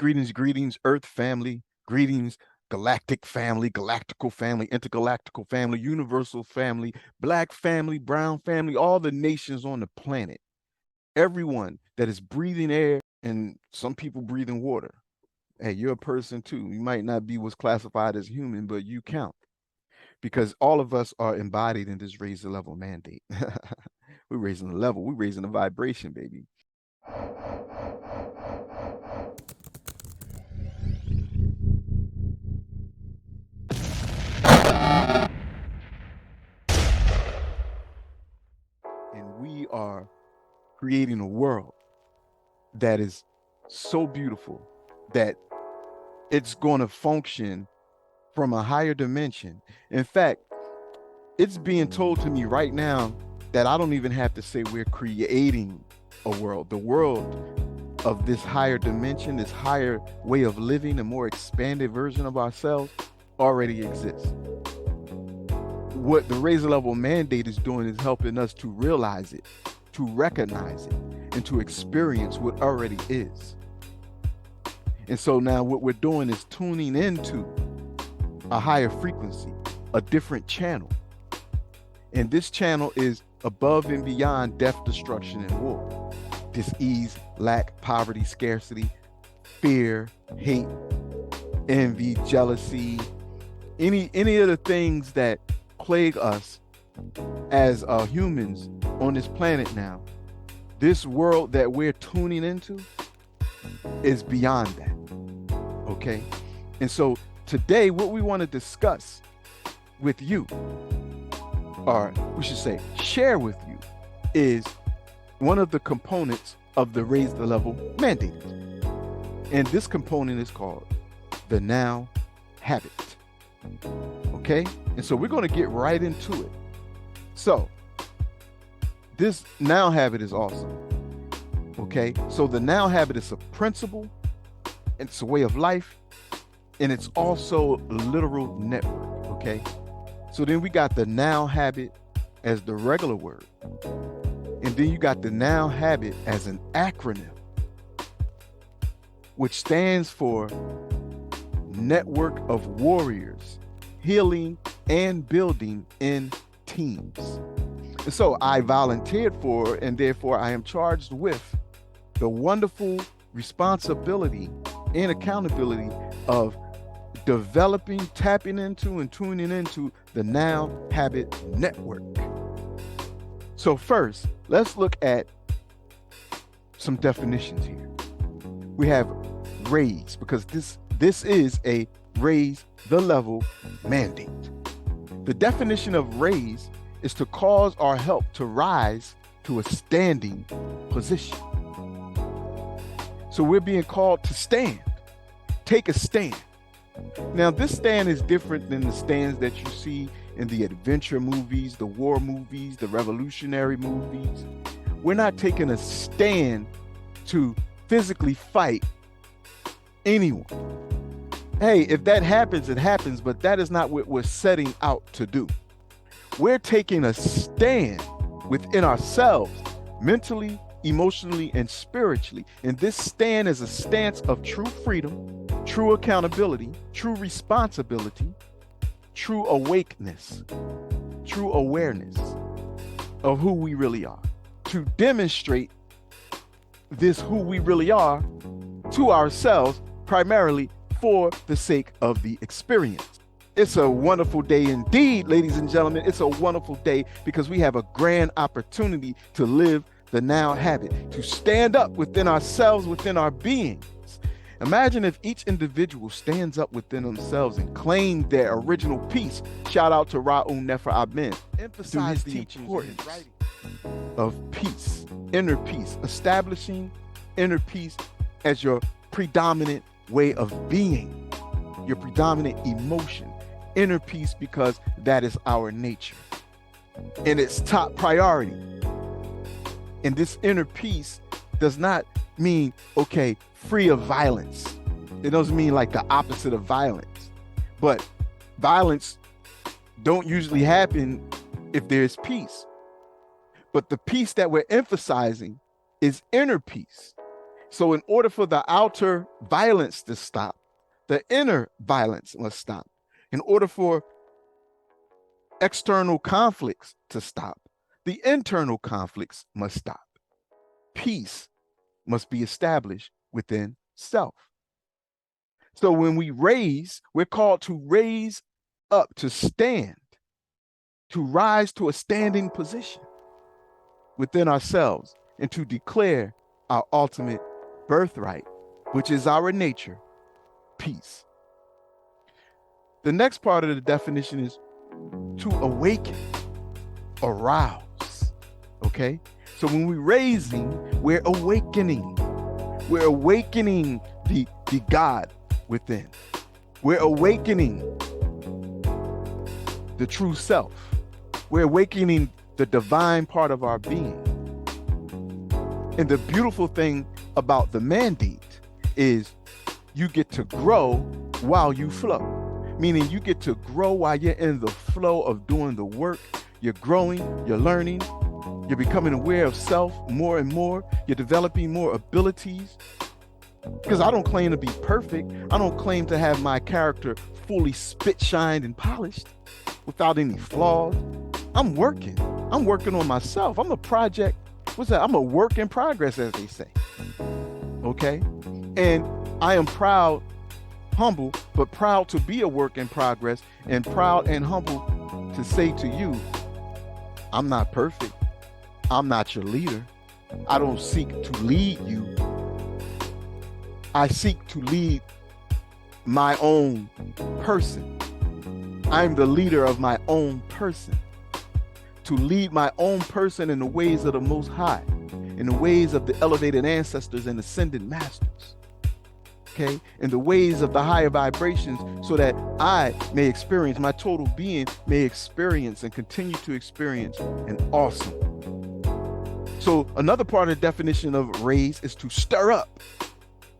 greetings, Earth family. Greetings, galactic family, galactical family, intergalactical family, universal family, black family, brown family, all the nations on the planet. Everyone that is breathing air, and some people breathing water. Hey, you're a person too. You might not be what's classified as human, but you count because all of us are embodied in this raise the level mandate. We're raising the level, we're raising the vibration, baby. And we are creating a world that is so beautiful that it's going to function from a higher dimension. In fact, it's being told to me right now that I don't even have to say we're creating a world. The world of this higher dimension, this higher way of living, a more expanded version of ourselves already exists. What the Razor Level Mandate is doing is helping us to realize it, to recognize it, and to experience what already is. And so now what we're doing is tuning into a higher frequency, a different channel. And this channel is above and beyond death, destruction, and war. Disease, lack, poverty, scarcity, fear, hate, envy, jealousy, any of the things that plague us as humans on this planet now. This world that we're tuning into is beyond that. Okay? And so today, what we want to discuss with you, or we should say, share with you, is one of the components of the Raise the Level Mandate. And this component is called the Now Habit. Okay? And so we're going to get right into it. So, this Now Habit is awesome. Okay? So the Now Habit is a principle, it's a way of life, and it's also a literal network. Okay? So then we got the Now Habit as the regular word. And then you got the Now Habit as an acronym, which stands for Network of Warriors, Healing and Building in Teams. And so I volunteered for, and therefore I am charged with the wonderful responsibility and accountability of developing, tapping into, and tuning into the Now Habit Network. So first, let's look at some definitions here. We have raise, because this is a raise the level mandate. The definition of raise is to cause or help to rise to a standing position. So we're being called to stand, take a stand. Now, this stand is different than the stands that you see in the adventure movies, the war movies, the revolutionary movies. We're not taking a stand to physically fight anyone. Hey, if that happens, it happens, but that is not what we're setting out to do. We're taking a stand within ourselves, mentally, emotionally, and spiritually. And this stand is a stance of true freedom, true accountability, true responsibility, true awakeness, true awareness of who we really are, to demonstrate this who we really are to ourselves, primarily for the sake of the experience. It's a wonderful day indeed, ladies and gentlemen. It's a wonderful day because we have a grand opportunity to live the Now Habit, to stand up within ourselves, within our beings. Imagine if each individual stands up within themselves and claims their original peace. Shout out to N.O.W.H.A.B.I.T. Emphasize the importance of peace, inner peace, establishing inner peace as your predominant way of being, your predominant emotion, inner peace, because that is our nature and it's top priority. And this inner peace does not mean, okay, free of violence. It doesn't mean like the opposite of violence, but violence don't usually happen if there's peace. But the peace that we're emphasizing is inner peace. So in order for the outer violence to stop, the inner violence must stop. In order for external conflicts to stop, the internal conflicts must stop. Peace must be established within self. So when we raise, we're called to raise up, to stand, to rise to a standing position within ourselves, and to declare our ultimate birthright, which is our nature, peace. The next part of the definition is to awaken, arouse. Okay? So when we're raising, we're awakening. We're awakening the God within. We're awakening the true self. We're awakening the divine part of our being. And the beautiful thing about the mandate is you get to grow while you flow, meaning you get to grow while you're in the flow of doing the work. You're growing, you're learning, you're becoming aware of self more and more. You're developing more abilities. Because I don't claim to be perfect. I don't claim to have my character fully spit shined and polished without any flaws. I'm working. I'm working on myself. I'm a project. What's that? I'm a work in progress, as they say. Okay? And I am proud, humble, but proud to be a work in progress, and proud and humble to say to you, I'm not perfect. I'm not your leader. I don't seek to lead you. I seek to lead my own person. I'm the leader of my own person. To lead my own person in the ways of the Most High, in the ways of the elevated ancestors and ascended masters. Okay? In the ways of the higher vibrations, so that I may experience, my total being may experience and continue to experience an awesome. So another part of the definition of raise is to stir up.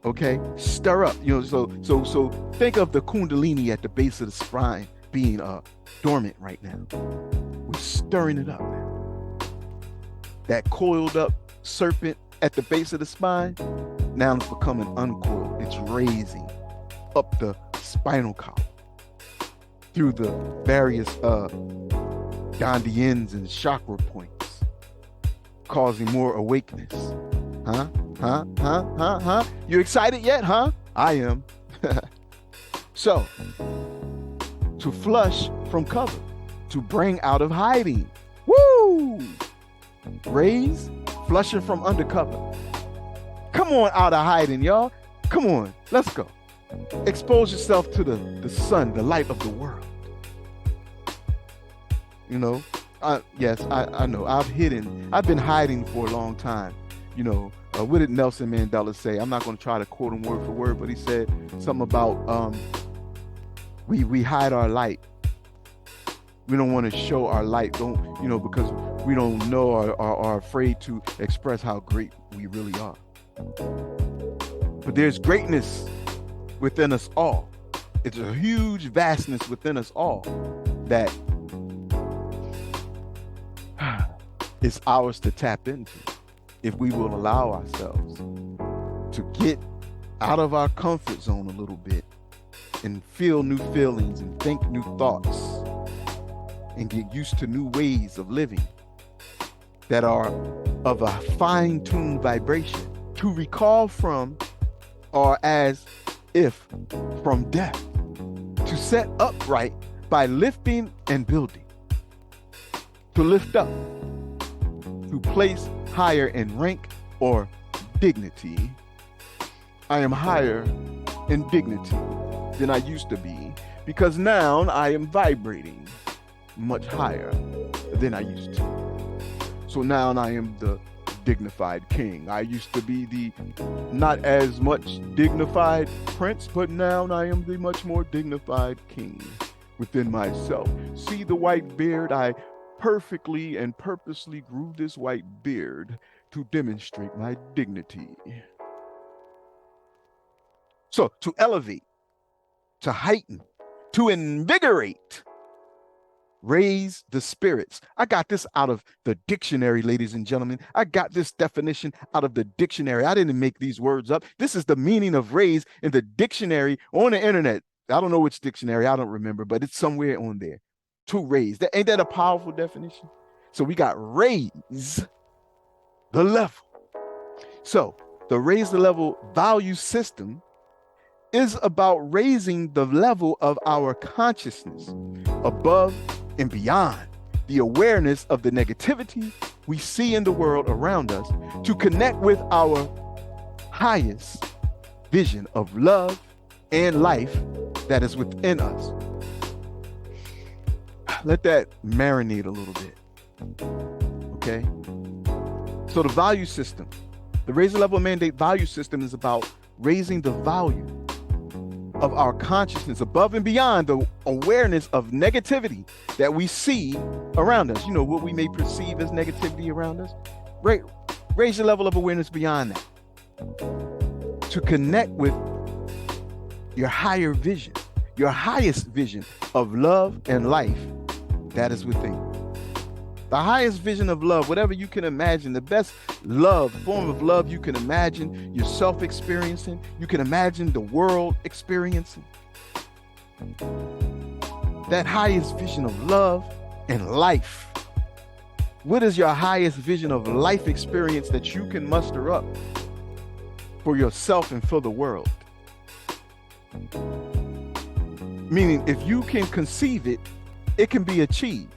Okay, stir up. So think of the kundalini at the base of the spine being dormant right now. We're stirring it up now. That coiled up serpent at the base of the spine, now it's becoming uncoiled. It's raising up the spinal column through the various Gandhians and chakra points, causing more awakeness. Huh? You excited yet, huh? I am. So, to flush from cover, to bring out of hiding. Woo! Raise, flushing from undercover. Come on out of hiding, y'all. Come on, let's go. Expose yourself to the sun, the light of the world. You know, yes, I know. I've been hiding for a long time. You know, what did Nelson Mandela say? I'm not going to try to quote him word for word, but he said something about we hide our light. We don't want to show our light, because we don't know or are afraid to express how great we really are. But there's greatness within us all. It's a huge vastness within us all that is ours to tap into if we will allow ourselves to get out of our comfort zone a little bit and feel new feelings and think new thoughts and get used to new ways of living that are of a fine-tuned vibration, to recall from or as if from death, to set upright by lifting and building, to lift up, to place higher in rank or dignity. I am higher in dignity than I used to be, because now I am vibrating much higher than I used to. So now I am the dignified king. I used to be the not as much dignified prince, but now I am the much more dignified king within myself. See the white beard? I perfectly and purposely grew this white beard to demonstrate my dignity. So to elevate, to heighten, to invigorate raise the spirits. I got this out of the dictionary, ladies and gentlemen. I got this definition out of the dictionary. I didn't make these words up. This is the meaning of raise in the dictionary on the internet. I don't know which dictionary, I don't remember, but it's somewhere on there. To raise. Ain't that a powerful definition? So we got raise the level. So the raise the level value system is about raising the level of our consciousness above and beyond the awareness of the negativity we see in the world around us to connect with our highest vision of love and life that is within us. Let that marinate a little bit. Okay? So the value system, the raise the level mandate value system is about raising the value of our consciousness above and beyond the awareness of negativity that we see around us. You know, what we may perceive as negativity around us. Raise your level of awareness beyond that to connect with your higher vision, your highest vision of love and life that is within you. The highest vision of love, whatever you can imagine, the best love, form of love you can imagine yourself experiencing, you can imagine the world experiencing. That highest vision of love and life. What is your highest vision of life experience that you can muster up for yourself and for the world? Meaning, if you can conceive it, it can be achieved.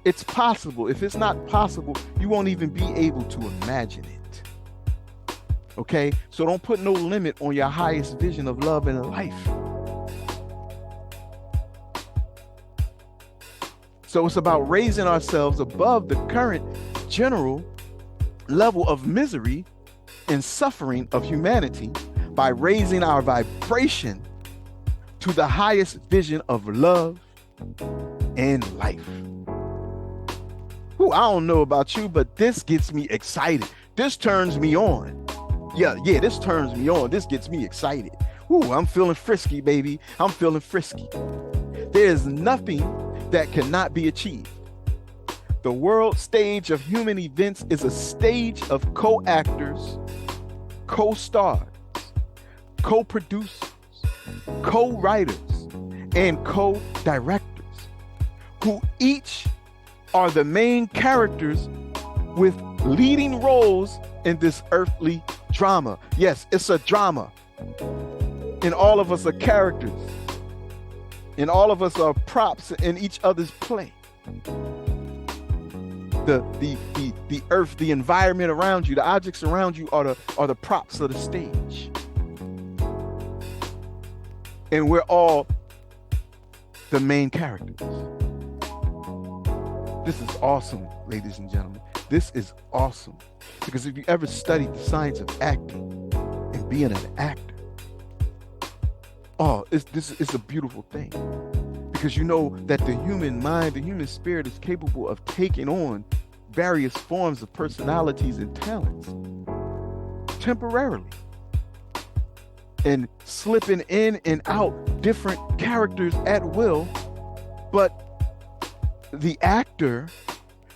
It's possible. If it's not possible, you won't even be able to imagine it. Okay? So don't put no limit on your highest vision of love and life. So it's about raising ourselves above the current general level of misery and suffering of humanity by raising our vibration to the highest vision of love and life. Ooh, I don't know about you, but this gets me excited. This turns me on. Yeah, this turns me on. This gets me excited. Ooh, I'm feeling frisky, baby. I'm feeling frisky. There's nothing that cannot be achieved. The world stage of human events is a stage of co-actors, co-stars, co-producers, co-writers, and co-directors who each are the main characters with leading roles in this earthly drama. Yes, it's a drama. And all of us are characters. And all of us are props in each other's play. The earth, the environment around you, the objects around you are the props of the stage. And we're all the main characters. This is awesome, ladies and gentlemen. This is awesome. Because if you ever studied the science of acting and being an actor, this is a beautiful thing. Because you know that the human mind, the human spirit is capable of taking on various forms of personalities and talents temporarily. And slipping in and out different characters at will. But the actor,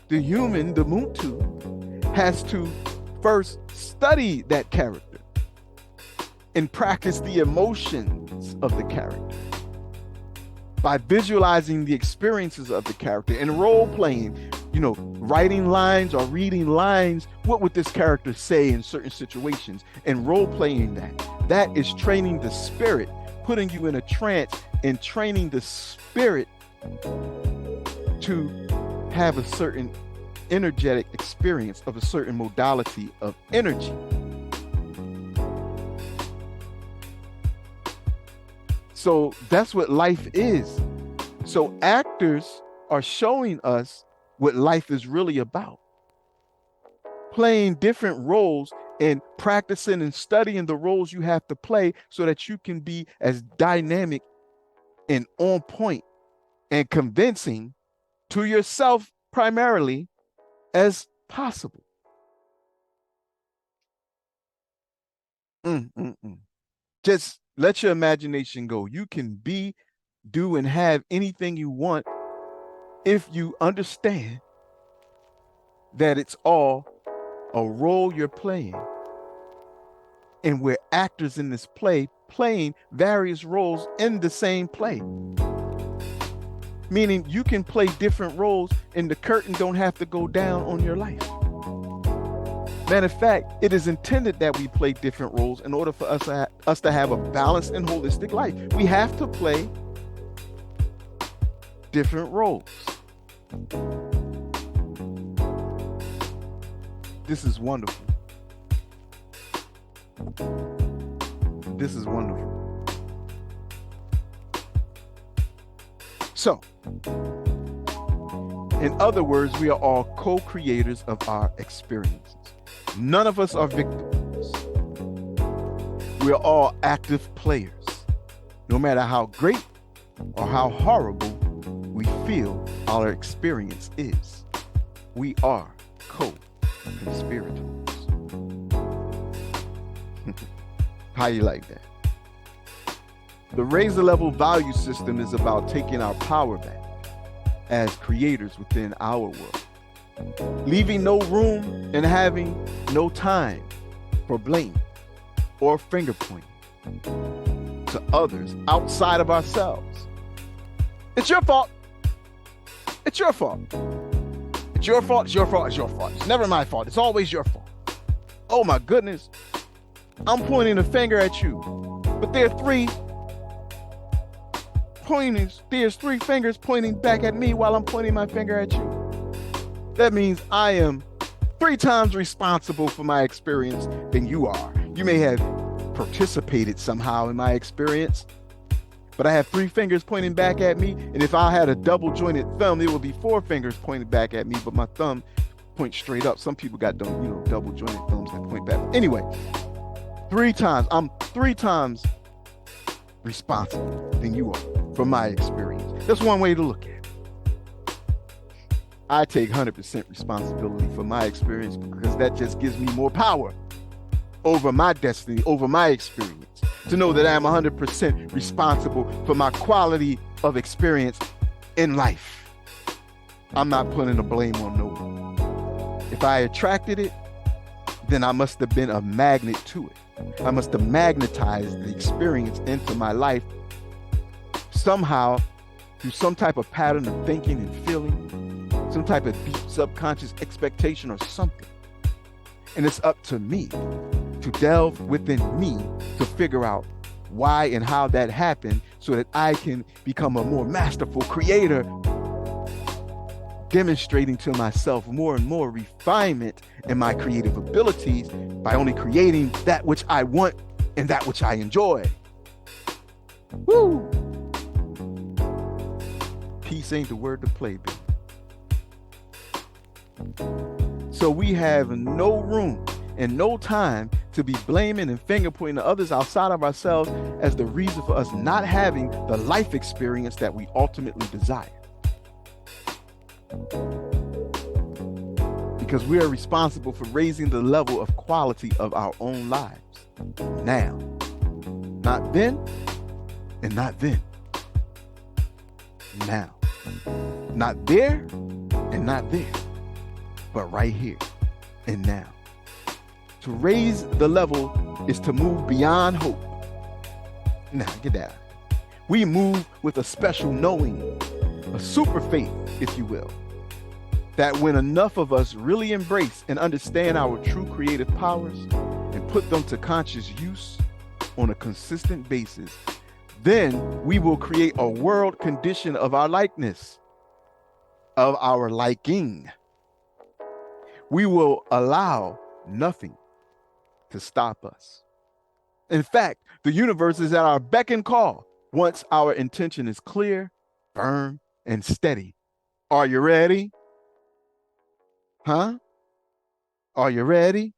the human, the Muntu, has to first study that character and practice the emotions of the character by visualizing the experiences of the character and role playing, writing lines or reading lines. What would this character say in certain situations? And role playing that. That is training the spirit, putting you in a trance and training the spirit to have a certain energetic experience of a certain modality of energy. So that's what life is. So actors are showing us what life is really about. Playing different roles and practicing and studying the roles you have to play so that you can be as dynamic and on point and convincing to yourself primarily as possible. Just let your imagination go. You can be, do, and have anything you want if you understand that it's all a role you're playing, and we're actors in this play playing various roles in the same play. Meaning you can play different roles and the curtain don't have to go down on your life. Matter of fact, it is intended that we play different roles in order for us to have a balanced and holistic life. We have to play different roles. This is wonderful. This is wonderful. So, in other words, we are all co-creators of our experiences. None of us are victims. We are all active players. No matter how great or how horrible we feel our experience is, we are co-conspirators. How you like that? The razor level value system is about taking our power back as creators within our world, leaving no room and having no time for blame or finger pointing to others outside of ourselves. It's your fault. It's your fault. It's your fault. It's your fault. It's your fault. It's never my fault. It's always your fault. Oh my goodness. I'm pointing a finger at you, but there's three fingers pointing back at me while I'm pointing my finger at you. That means I am 3 times responsible for my experience than you are. You may have participated somehow in my experience, but I have 3 fingers pointing back at me, and if I had a double jointed thumb, it would be 4 fingers pointing back at me, but my thumb points straight up. Some people got double jointed thumbs that point back. Anyway, 3 times. I'm 3 times responsible than you are for my experience. That's one way to look at it. I take 100% responsibility for my experience because that just gives me more power over my destiny, over my experience, to know that I am 100% responsible for my quality of experience in life. I'm not putting the blame on no one. If I attracted it, then I must have been a magnet to it. I must have magnetized the experience into my life somehow through some type of pattern of thinking and feeling, some type of deep subconscious expectation or something. And it's up to me to delve within me to figure out why and how that happened so that I can become a more masterful creator, demonstrating to myself more and more refinement in my creative abilities by only creating that which I want and that which I enjoy. Woo! Peace ain't the word to play, baby. So we have no room and no time to be blaming and finger pointing to others outside of ourselves as the reason for us not having the life experience that we ultimately desire. Because we are responsible for raising the level of quality of our own lives now, not then and not then. Now, not there and not there, but right here and now. To raise the level is to move beyond hope. Now, get that. We move with a special knowing, a super faith, if you will, that when enough of us really embrace and understand our true creative powers and put them to conscious use on a consistent basis, then we will create a world condition of our likeness, of our liking. We will allow nothing to stop us. In fact, the universe is at our beck and call once our intention is clear, firm, and steady. Are you ready? Huh? Are you ready?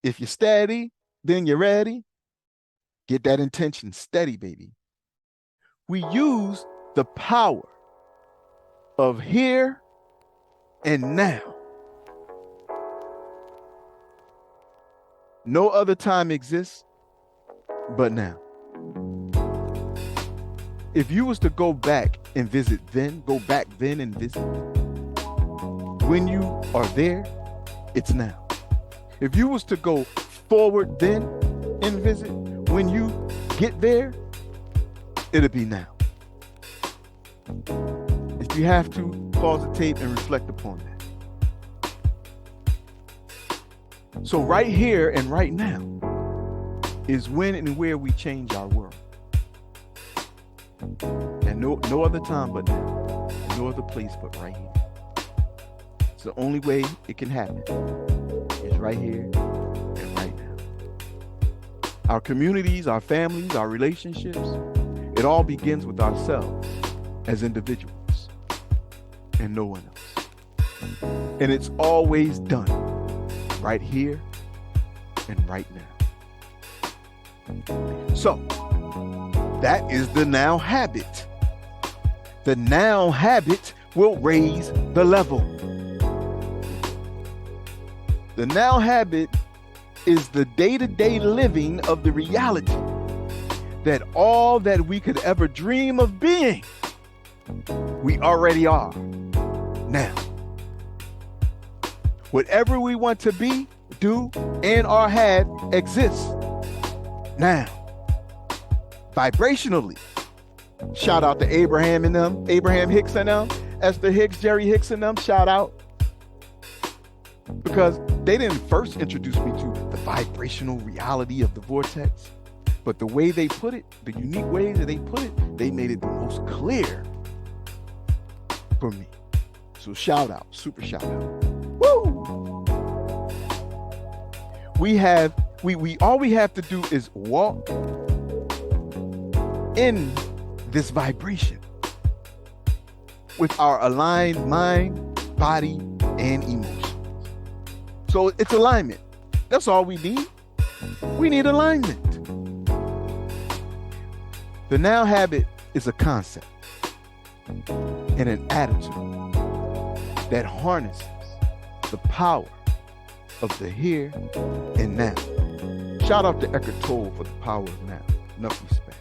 If you're steady, then you're ready. Get that intention steady, baby. We use the power of here and now. No other time exists but now. If you was to go back and visit then, go back then and visit. When you are there, it's now. If you was to go forward then and visit, when you get there, it'll be now. If you have to, pause the tape and reflect upon that. So right here and right now is when and where we change our world. And no other time but now. No other place but right here. It's the only way it can happen. It's right here and right now. Our communities, our families, our relationships, it all begins with ourselves as individuals and no one else. And it's always done right here and right now. So, that is the now habit. The now habit will raise the level. The now habit is the day-to-day living of the reality that all that we could ever dream of being, we already are now. Whatever we want to be, do, and or have exists now. Vibrationally. Shout out to Abraham and them, Abraham Hicks and them, Esther Hicks, Jerry Hicks and them, shout out. Because they didn't first introduce me to the vibrational reality of the vortex, but the way they put it, the unique ways that they put it, they made it the most clear for me. So shout out, super shout out. Woo! We all we have to do is walk in this vibration with our aligned mind, body, and emotions. So it's alignment. That's all we need. We need alignment. The now habit is a concept and an attitude that harnesses the power of the here and now. Shout out to Eckhart Tolle for the power of now. Enough respect.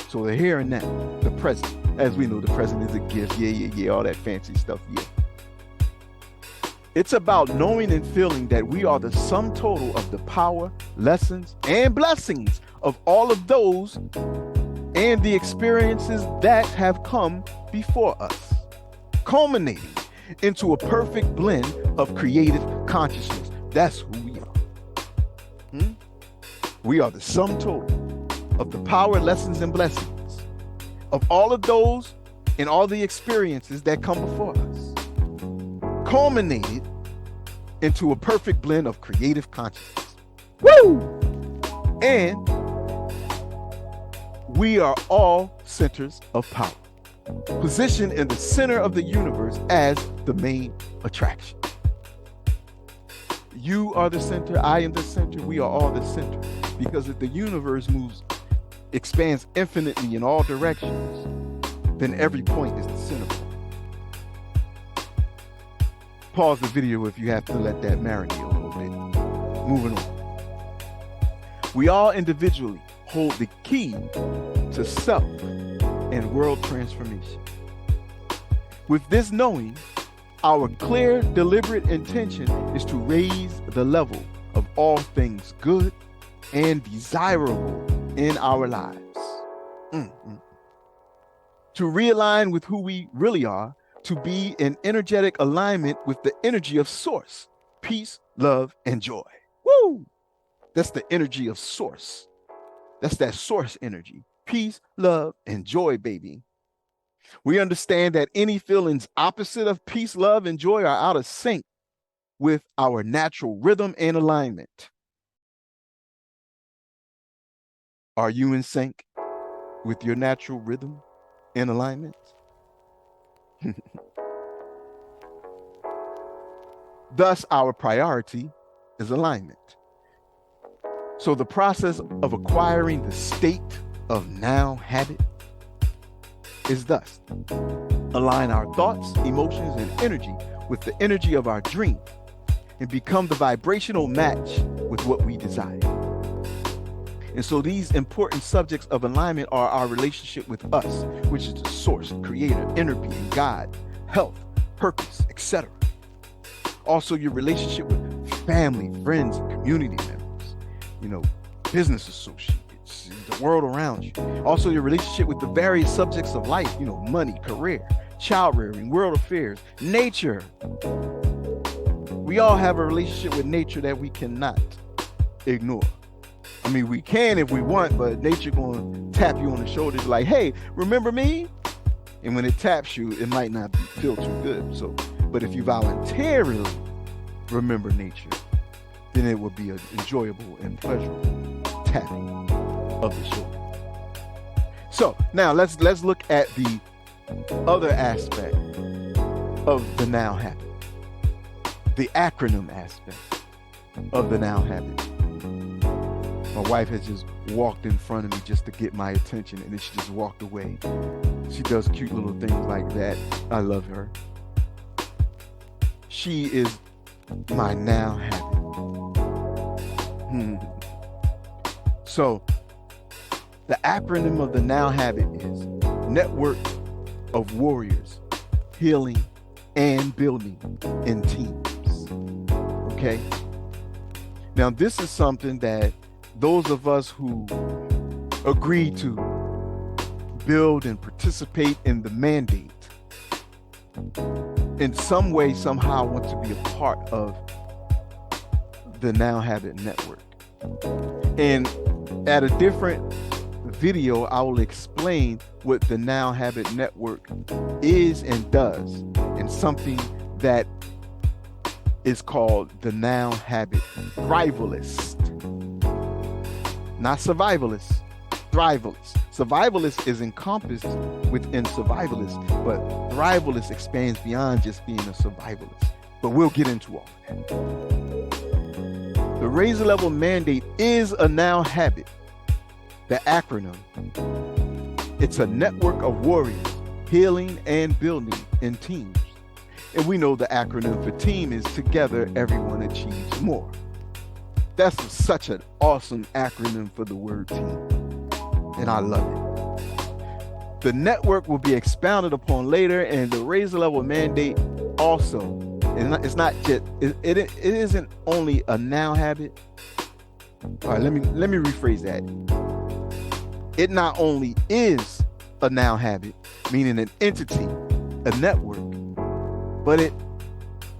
So the here and now, the present. As we know, the present is a gift. Yeah, all that fancy stuff, yeah. It's about knowing and feeling that we are the sum total of the power, lessons, and blessings of all of those and the experiences that have come before us, culminating into a perfect blend of creative consciousness. That's who we are. We are the sum total of the power, lessons, and blessings of all of those and all the experiences that come before us, culminated into a perfect blend of creative consciousness. Woo! And we are all centers of power, positioned in the center of the universe as the main attraction. You are the center, I am the center, we are all the center. Because if the universe expands infinitely in all directions, then every point is the center point. Pause the video if you have to let that marinate a little bit. Moving on. We all individually hold the key to self and world transformation. With this knowing, our clear, deliberate intention is to raise the level of all things good and desirable in our lives. To realign with who we really are, to be in energetic alignment with the energy of source, peace, love, and joy. Woo! That's the energy of source. That's that source energy. Peace, love, and joy, baby. We understand that any feelings opposite of peace, love, and joy are out of sync with our natural rhythm and alignment. Are you in sync with your natural rhythm and alignment? Thus, our priority is alignment. So the process of acquiring the state of now habit is thus: align our thoughts, emotions, and energy with the energy of our dream and become the vibrational match with what we desire. And so these important subjects of alignment are our relationship with us, which is the source, creator, inner being, God, health, purpose, etc. Also your relationship with family, friends, and community members, business associates, the world around you. Also your relationship with the various subjects of life, money, career, child rearing, world affairs, nature. We all have a relationship with nature that we cannot ignore. I mean, we can if we want, but nature going to tap you on the shoulders like, hey, remember me? And when it taps you, it might not feel too good. So, but if you voluntarily remember nature, then it will be an enjoyable and pleasurable tapping of the shoulder. So now let's look at the other aspect of the Now Habit, the acronym aspect of the Now Habit. My wife has just walked in front of me just to get my attention, and then she just walked away. She does cute little things like that. I love her. She is my Now Habit. So the acronym of the Now Habit is Network of Warriors, Healing and Building in Teams. Okay? Now this is something that those of us who agree to build and participate in the mandate in some way, somehow want to be a part of the Now Habit Network. And at a different video, I will explain what the Now Habit Network is and does, and something that is called the Now Habit Thrivalist. Not survivalist, thrivalist. Survivalist is encompassed within survivalist, but thrivalist expands beyond just being a survivalist. But we'll get into all of that. The Razor Level Mandate is a Now Habit. The acronym, it's a network of warriors, healing and building in teams. And we know the acronym for team is Together Everyone Achieves More. That's such an awesome acronym for the word team, and I love it. The network will be expounded upon later, and the Razor Level Mandate also. And it's not just it isn't only a Now Habit. All right, let me rephrase that. It not only is a Now Habit, meaning an entity, a network, but it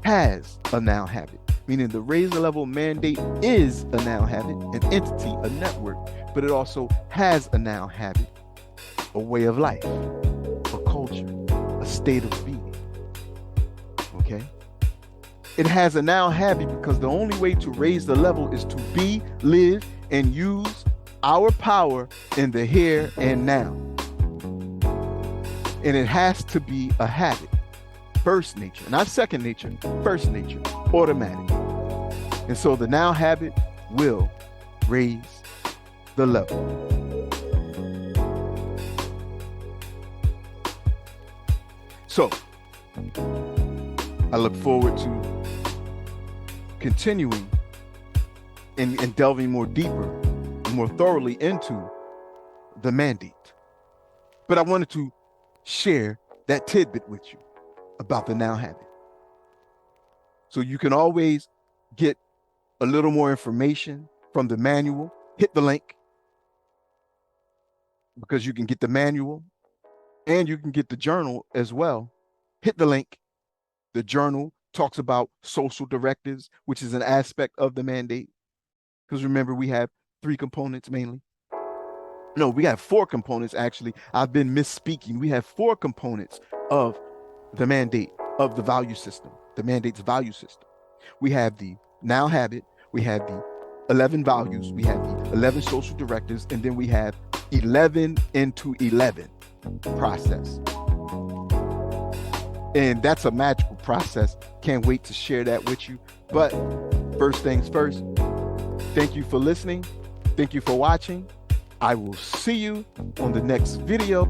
has a Now Habit, meaning the Razor Level Mandate is a Now Habit, an entity, a network, but it also has a Now Habit, a way of life, a culture, a state of being. Okay? It has a Now Habit because the only way to raise the level is to be, live, and use our power in the here and now. And it has to be a habit. First nature, not second nature, first nature, automatic. And so the Now Habit will raise the level. So I look forward to continuing and delving more deeper, more thoroughly into the mandate. But I wanted to share that tidbit with you about the Now Habit. So you can always get a little more information from the manual. Hit the link, because you can get the manual and you can get the journal as well. Hit the link. The journal talks about social directives, which is an aspect of the mandate. Because remember, we have 3 components mainly. No, we have 4 components actually. I've been misspeaking. We have 4 components of the mandate, of the value system, the mandate's value system. We have the Now Habit, we have the 11 values, we have the 11 social directives, and then we have 11 into 11 process. And that's a magical process. Can't wait to share that with you. But first things first, thank you for listening. Thank you for watching. I will see you on the next video.